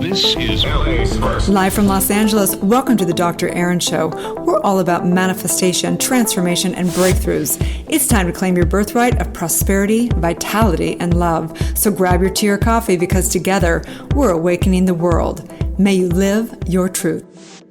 This is LA's first. Live from Los Angeles, welcome to the Dr. Erin Show. We're all about manifestation, transformation, and breakthroughs. It's time to claim your birthright of prosperity, vitality, and love. So grab your tea or coffee because together we're awakening the world. May you live your truth.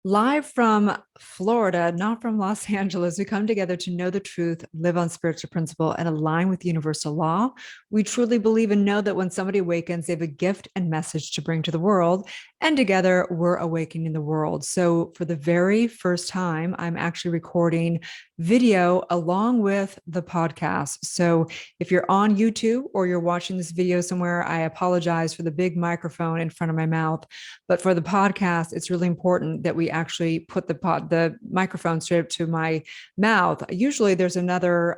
Live from Florida, not from Los Angeles, we come together to know the truth, live on spiritual principle, and align with universal law. We truly believe and know that when somebody awakens, they have a gift and message to bring to the world, and together we're awakening the world. So for the very first time, I'm actually recording video along with the podcast. So if you're on YouTube or you're watching this video somewhere, I apologize for the big microphone in front of my mouth. But for the podcast, it's really important that we actually put the microphone straight up to my mouth. Usually there's another,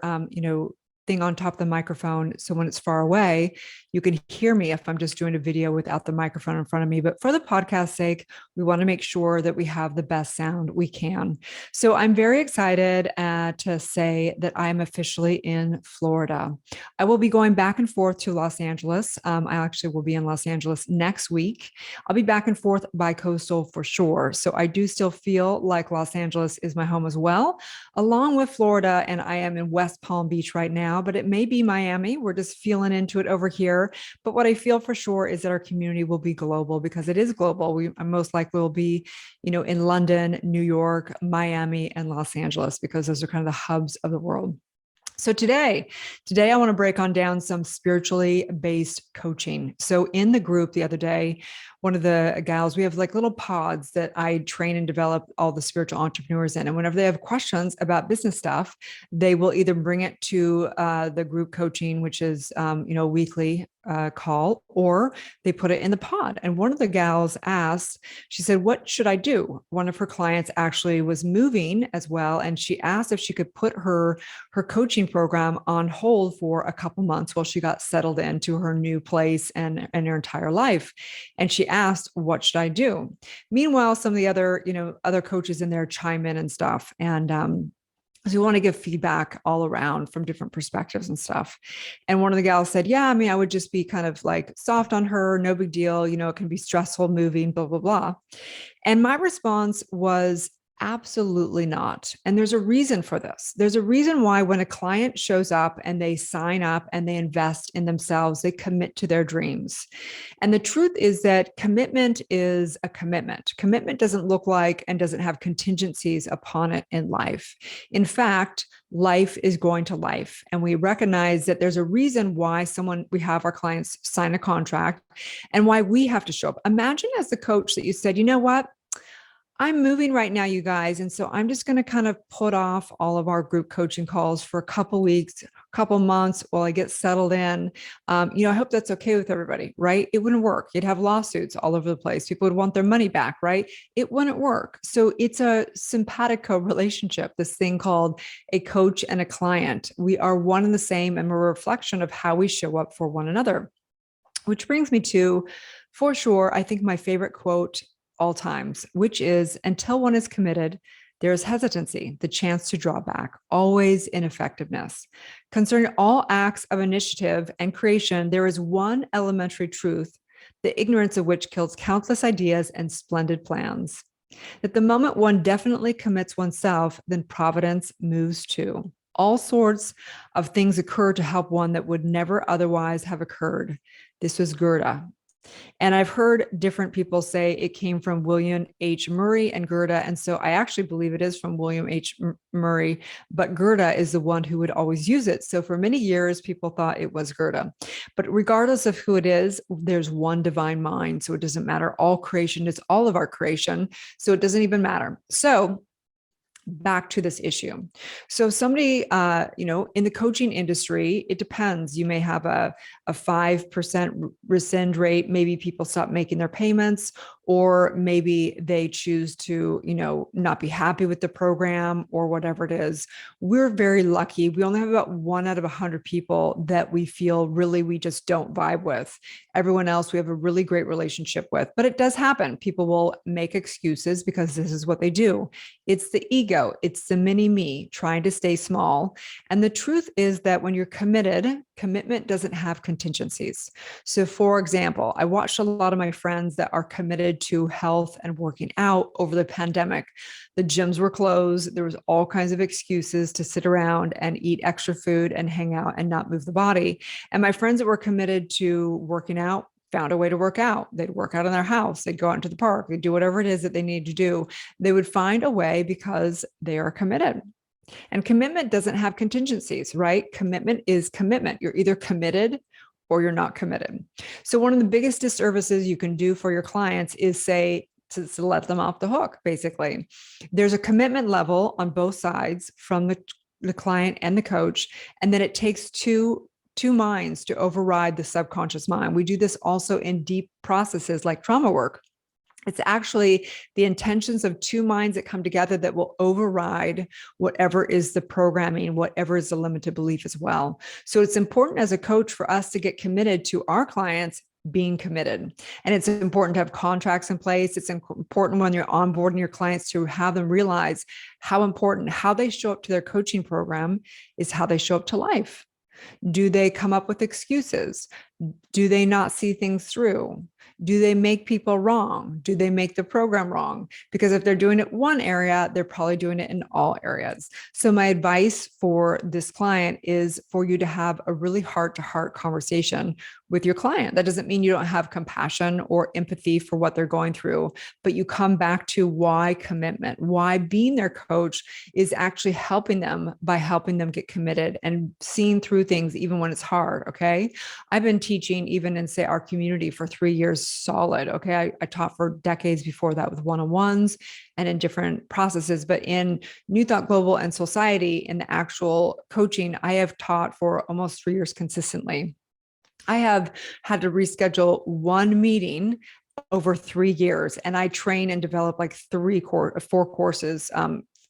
thing on top of the microphone. So when it's far away, you can hear me if I'm just doing a video without the microphone in front of me. But for the podcast's sake, we want to make sure that we have the best sound we can. So I'm very excited to say that I'm officially in Florida. I will be going back and forth to Los Angeles. I actually will be in Los Angeles next week. I'll be back and forth by coastal for sure. So I do still feel like Los Angeles is my home as well, along with Florida. And I am in West Palm Beach right now, but it may be Miami. We're just feeling into it over here. But what I feel for sure is that our community will be global because it is global. We most likely will be, in London, New York, Miami, and Los Angeles, because those are kind of the hubs of the world. So today I want to break on down some spiritually based coaching. So in the group the other day, one of the gals, we have like little pods that I train and develop all the spiritual entrepreneurs in. And whenever they have questions about business stuff, they will either bring it to the group coaching, which is, weekly call, or they put it in the pod. And one of the gals asked, she said, what should I do? One of her clients actually was moving as well. And she asked if she could put her coaching program on hold for a couple months while she got settled into her new place and her entire life. And she asked, what should I do? Meanwhile, some of the other coaches in there chime in and stuff. And so we want to give feedback all around from different perspectives and stuff. And one of the gals said, yeah, I would just be kind of like soft on her, no big deal. It can be stressful moving, blah, blah, blah. And my response was, absolutely not. And there's a reason for this. There's a reason why when a client shows up and they sign up and they invest in themselves, they commit to their dreams. And the truth is that commitment is a commitment. Commitment doesn't look like and doesn't have contingencies upon it in life. In fact, life is going to life. And we recognize that there's a reason why we have our clients sign a contract and why we have to show up. Imagine as the coach that you said, you know what? I'm moving right now, you guys. And so I'm just going to kind of put off all of our group coaching calls for a couple weeks, couple months while I get settled in. I hope that's okay with everybody, right? It wouldn't work. You'd have lawsuits all over the place. People would want their money back, right? It wouldn't work. So it's a simpatico relationship, this thing called a coach and a client. We are one and the same, and we're a reflection of how we show up for one another. Which brings me to, for sure, I think my favorite quote all times, which is, until one is committed, there is hesitancy, the chance to draw back, always ineffectiveness. Concerning all acts of initiative and creation, there is one elementary truth, the ignorance of which kills countless ideas and splendid plans. That the moment one definitely commits oneself, then providence moves too. All sorts of things occur to help one that would never otherwise have occurred. This was Goethe. And I've heard different people say it came from William H. Murray and Goethe. And so I actually believe it is from William H. Murray, but Goethe is the one who would always use it. So for many years, people thought it was Goethe. But regardless of who it is, there's one divine mind. So it doesn't matter. All creation is all of our creation. So it doesn't even matter. So back to this issue. So somebody, in the coaching industry, it depends. You may have a 5% rescind rate. Maybe people stop making their payments, or maybe they choose to, not be happy with the program or whatever it is. We're very lucky. We only have about 1 out of 100 people that we feel really we just don't vibe with. Everyone else we have a really great relationship with, but it does happen. People will make excuses because this is what they do. It's the ego, it's the mini me trying to stay small. And the truth is that when you're committed, commitment doesn't have contingencies. So, for example, I watched a lot of my friends that are committed to health and working out over the pandemic. The gyms were closed. There was all kinds of excuses to sit around and eat extra food and hang out and not move the body. And my friends that were committed to working out found a way to work out. They'd work out in their house. They'd go out into the park. They'd do whatever it is that they need to do. They would find a way because they are committed. And commitment doesn't have contingencies, right? Commitment is commitment. You're either committed or you're not committed. So one of the biggest disservices you can do for your clients is say, to let them off the hook, basically. There's a commitment level on both sides from the client and the coach. And then it takes two minds to override the subconscious mind. We do this also in deep processes like trauma work. It's actually the intentions of two minds that come together that will override whatever is the programming, whatever is the limited belief as well. So it's important as a coach for us to get committed to our clients being committed. And it's important to have contracts in place. It's important when you're onboarding your clients to have them realize how important how they show up to their coaching program is how they show up to life. Do they come up with excuses? Do they not see things through? Do they make people wrong? Do they make the program wrong? Because if they're doing it one area, they're probably doing it in all areas. So my advice for this client is for you to have a really heart-to-heart conversation with your client. That doesn't mean you don't have compassion or empathy for what they're going through, but you come back to why commitment, why being their coach is actually helping them by helping them get committed and seeing through things even when it's hard, okay? I've been teaching even in, say, our community for 3 years solid, okay? I taught for decades before that with one-on-ones and in different processes, but in New Thought Global and Society, in the actual coaching, I have taught for almost 3 years consistently. I have had to reschedule one meeting over 3 years, and I train and develop like 4 courses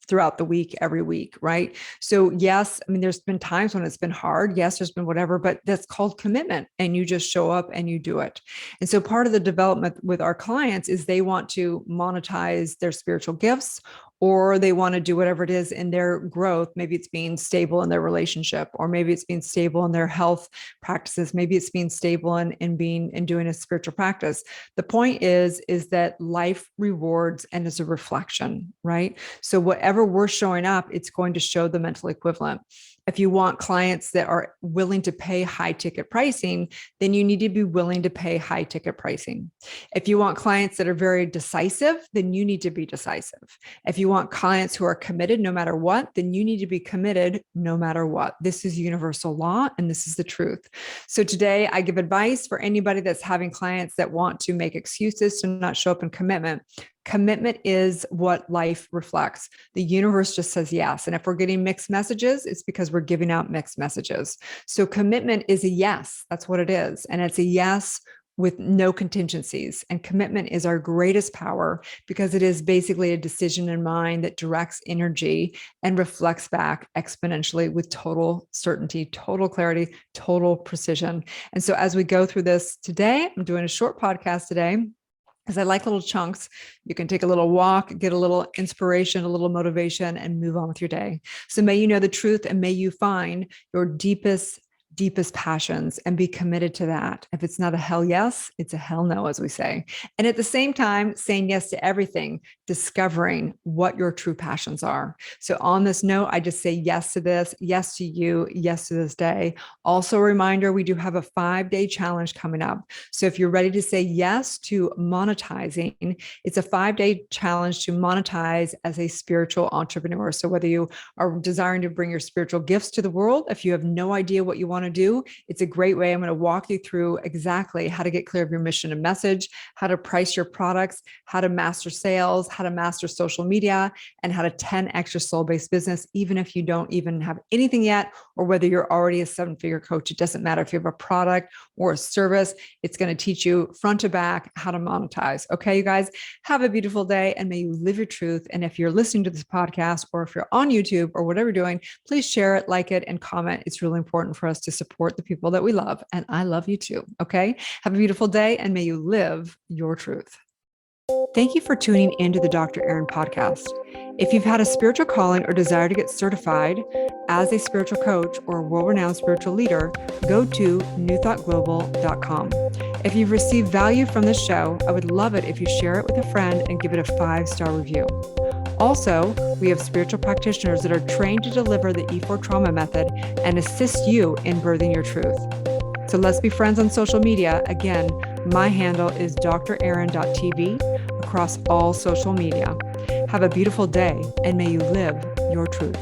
throughout the week, every week, right? So yes, I mean, there's been times when it's been hard. Yes, there's been whatever, but that's called commitment. And you just show up and you do it. And so part of the development with our clients is they want to monetize their spiritual gifts, or they want to do whatever it is in their growth. Maybe it's being stable in their relationship, or maybe it's being stable in their health practices. Maybe it's being stable in doing a spiritual practice. The point is that life rewards and is a reflection, right? So whatever we're showing up, it's going to show the mental equivalent. If you want clients that are willing to pay high ticket pricing, then you need to be willing to pay high ticket pricing. If you want clients that are very decisive, then you need to be decisive. If you want clients who are committed no matter what, then you need to be committed no matter what. This is universal law, and this is the truth. So today I give advice for anybody that's having clients that want to make excuses to not show up in commitment. Commitment is what life reflects. The universe just says yes. And if we're getting mixed messages, it's because we're giving out mixed messages. So commitment is a yes. That's what it is. And it's a yes with no contingencies. And commitment is our greatest power because it is basically a decision in mind that directs energy and reflects back exponentially with total certainty, total clarity, total precision. And so as we go through this today, I'm doing a short podcast today, because I like little chunks. You can take a little walk, get a little inspiration, a little motivation, and move on with your day. So may you know the truth, and may you find your deepest passions and be committed to that. If it's not a hell yes, it's a hell no, as we say. And at the same time, saying yes to everything, discovering what your true passions are. So on this note, I just say yes to this, yes to you, yes to this day. Also a reminder, we do have a 5-day challenge coming up. So if you're ready to say yes to monetizing, it's a 5-day challenge to monetize as a spiritual entrepreneur. So whether you are desiring to bring your spiritual gifts to the world, if you have no idea what you want want to do, it's a great way. I'm going to walk you through exactly how to get clear of your mission and message, how to price your products, how to master sales, how to master social media, and how to 10x your soul-based business, even if you don't even have anything yet, or whether you're already a seven-figure coach. It doesn't matter if you have a product or a service. It's going to teach you front to back how to monetize. Okay, you guys, have a beautiful day and may you live your truth. And if you're listening to this podcast or if you're on YouTube or whatever you're doing, please share it, like it, and comment. It's really important for us to support the people that we love. And I love you too. Okay, have a beautiful day and may you live your truth. Thank you for tuning into the Dr. Erin podcast. If you've had a spiritual calling or desire to get certified as a spiritual coach or a world-renowned spiritual leader, go to newthoughtglobal.com. If you've received value from this show, I would love it if you share it with a friend and give it a 5-star review. Also, we have spiritual practitioners that are trained to deliver the E4 trauma method and assist you in birthing your truth. So let's be friends on social media. Again, my handle is draaron.tv across all social media. Have a beautiful day and may you live your truth.